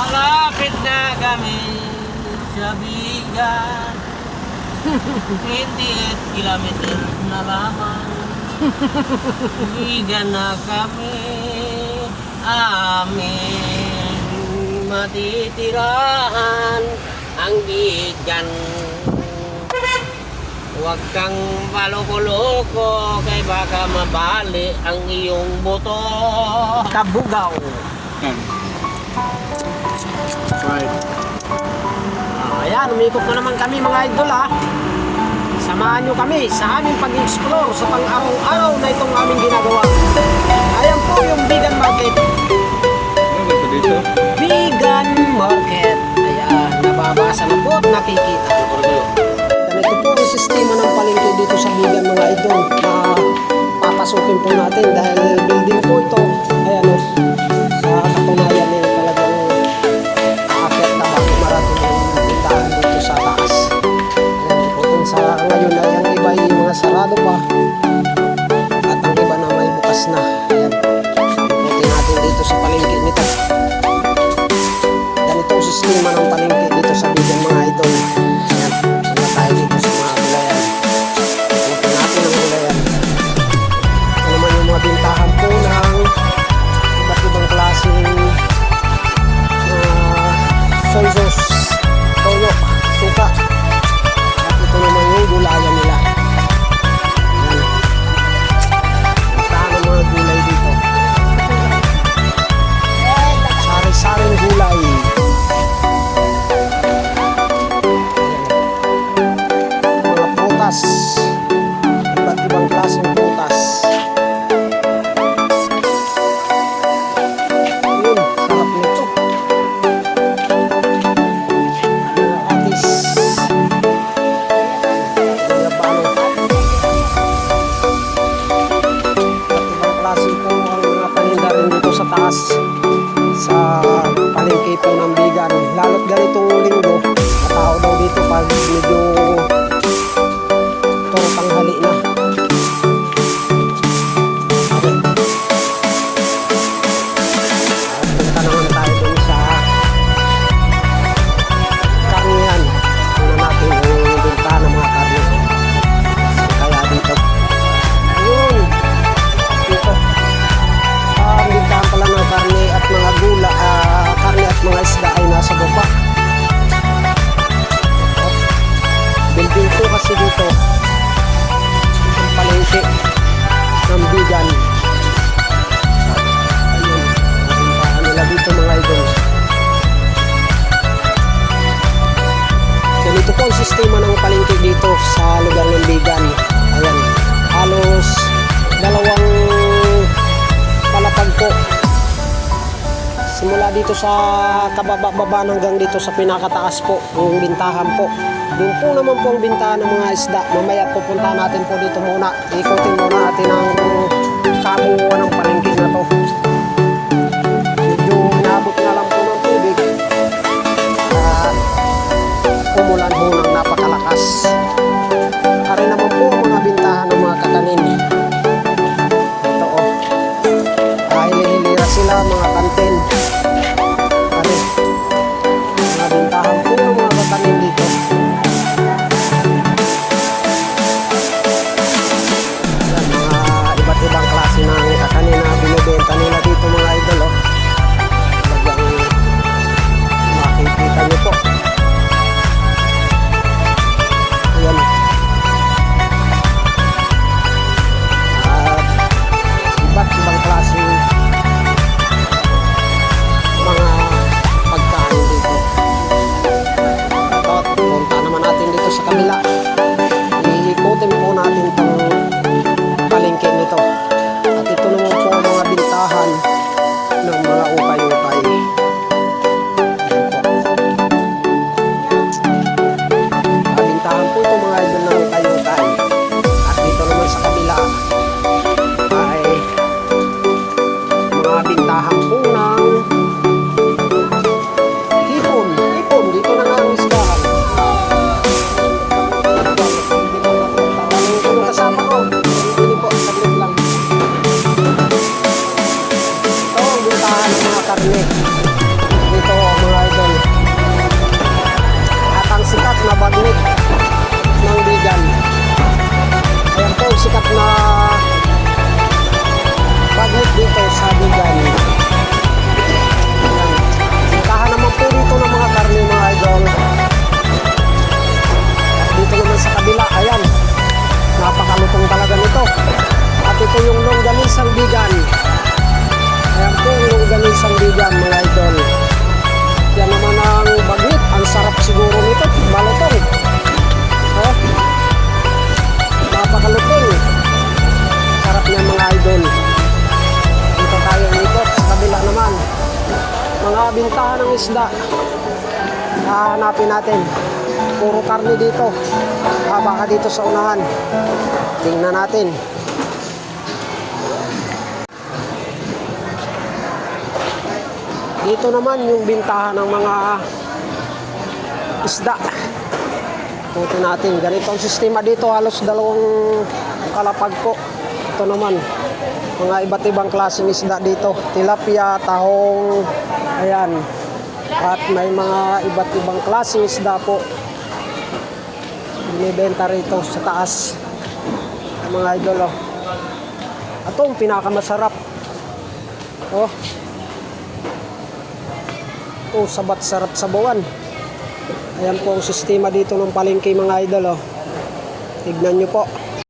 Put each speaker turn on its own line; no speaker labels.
Malapit na kami sa bigan. 28 kilometer na lamang. Bigan na kami. Amin matitirahan ang bigan. Huwag kang maloko-loko kay baka mabali ang iyong boto. Kabugaw.
Right.
Ayan, umikot na naman kami mga idol ha. Samahan nyo kami sa aming pag-explore sa pang-araw-araw na itong aming ginagawa. Ayan po yung vegan market.
Ano ba ito dito?
Vegan market. Ayan, nababasa na po at nakikita. Ganito po ang sistema ng palengke dito sa vegan mga idol na papasukin po natin dahil building po ito. Ayan o, sa katunayan eh talagang aakyat na bago marating yung tindahan dito sa taas. Ayan po din sa ngayon ay ang iba ay mga sarado pa at ang iba na may bukas na. Ayan, ikutin natin dito sa palengke nito. Ganito ang sistema ng palengke dito sa vegan mga idol. Ayan, sila tayo dito sa mga gulayan. Ikutin natin ang gulayan. Ito naman yung mga bintahan po ng iba't ibang klaseng soy sauce, toyo, suka. At ito naman yung gulayan nila. Ayan. Bintahan ng mga gulay dito. Sari-saring gulay. Mga prutas. Iba't ibang klaseng prutas. Yun, sarap nito. Mga atis. Guyabano. Iba't ibang klase po ang mga paninda rin dito sa taas. Sa palengke po ng vegan. Lalo't ganitong linggo, matao daw dito pag medyo toro tanghali na. Okay. Punta naman tayo dun sa karnihan. Tingnan natin yung binta ng mga karne. Kaya dito. Ayun. Dito. Ang bintahan pala ng karne at mga gula, karne at mga isda ay nasa baba. Building po kasi dito ang palengke ng vegan. Ayun, ang bintahan nila dito mga idol. Ganito po ang sistema ng palengke dito sa lugar ng vegan. Ayan, halos dalawang palapag po. Simula dito sa kababa-baba hanggang dito sa pinakataas po, yung bintahan po. Doon po naman po ang bintahan ng mga isda. Mamaya pupunta natin po dito muna. Ikutin muna natin ang kabuuan ng palengke na to. Medyo inabot na lang po ng tubig. Umulan po ng napakalakas. Ari naman po ang mga bintahan ng mga kakanin. Ito o. Hili-hilira sila mga kantin. Ari. Mga bintahan po ng mga kakanin dito. Yan, mga iba't ibang klase ng kakanin. Sa bintahan ng isda, hahanapin natin. Puro karne dito. Baka dito sa unahan. Tingnan natin. Dito naman yung bintahan ng mga isda. Puto natin. Ganito ang sistema dito. Halos dalawang kalapag ko. Ito naman. Mga iba't ibang klaseng isda dito. Tilapia, tahong, ayan. At may mga iba't ibang klaseng isda po. Binibenta rito sa taas. Mga idol, oh. Ito ang pinakamasarap. Oh. Oh, sabat sarap sabawan. Ayan po ang sistema dito ng palengke mga idol, oh. Tignan nyo po.